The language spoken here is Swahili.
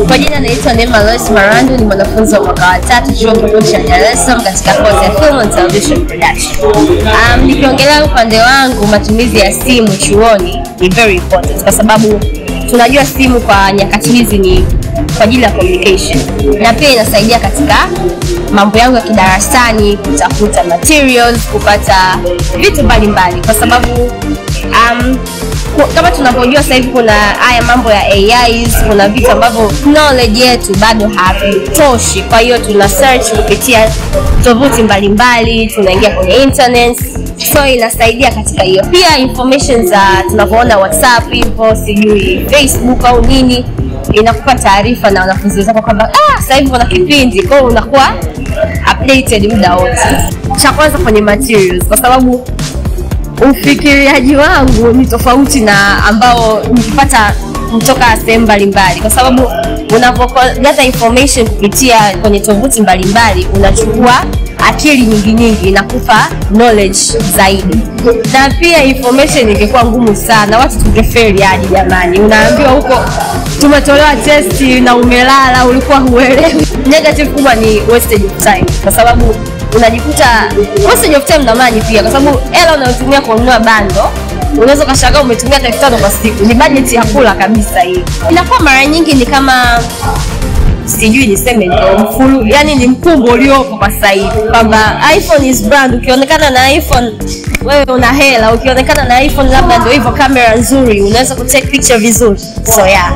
Kwa jina naitwa Neema Lois Marandu, ni mwanafunzi wa mwaka wa 3 chuo kikuu cha Dar es Salaam katika kozi ya Film and Television Production. Nikiongelea upande wangu, matumizi ya simu chuoni ni very important kwa sababu tunajua simu kwa nyakati hizi ni kwa ajili ya communication, na pia inasaidia katika mambo yangu ya kidarasani, kutafuta materials, kupata vitu mbalimbali kwa sababu kama tunapojua sasa hivi kuna haya mambo ya AIs, kuna vitu ambavyo knowledge yetu bado havitoshi. Kwa hiyo tuna search kupitia tovuti mbalimbali, tunaingia kwenye internet, so inasaidia katika hiyo. Pia information za tunapoona WhatsApp hivyo, sijui Facebook au nini, inakupa taarifa na wanafunzi wako kwamba sasa hivi kuna kipindi, kwa hiyo unakuwa updated muda wote. Cha kwanza kwenye materials, kwa sababu ufikiriaji wangu ni tofauti na ambao nikipata kutoka sehemu mbalimbali, kwa sababu unapopata information kupitia kwenye tovuti mbalimbali unachukua akili nyingi na kufa knowledge zaidi. Na pia information ingekuwa ngumu sana, watu tungefeli hadi jamani. Unaambiwa huko tumetolewa test na umelala, ulikuwa huelewi. Negative kubwa ni wastage of time, kwa sababu unajikuta wastage of time na money pia, kwa sababu hela unayotumia kununua bando unaweza kashangaa umetumia 5,000 kwa siku. Ni budget ya kula kabisa hii. Inakuwa mara nyingi ni kama sijui niseme ndio mfulu, yani ni mkumbo uliopo kwa sasa hivi kwamba iPhone is brand. Ukionekana na iPhone wewe una hela, ukionekana na iPhone labda ndio hivyo kamera nzuri, unaweza ku take picture vizuri. So yeah.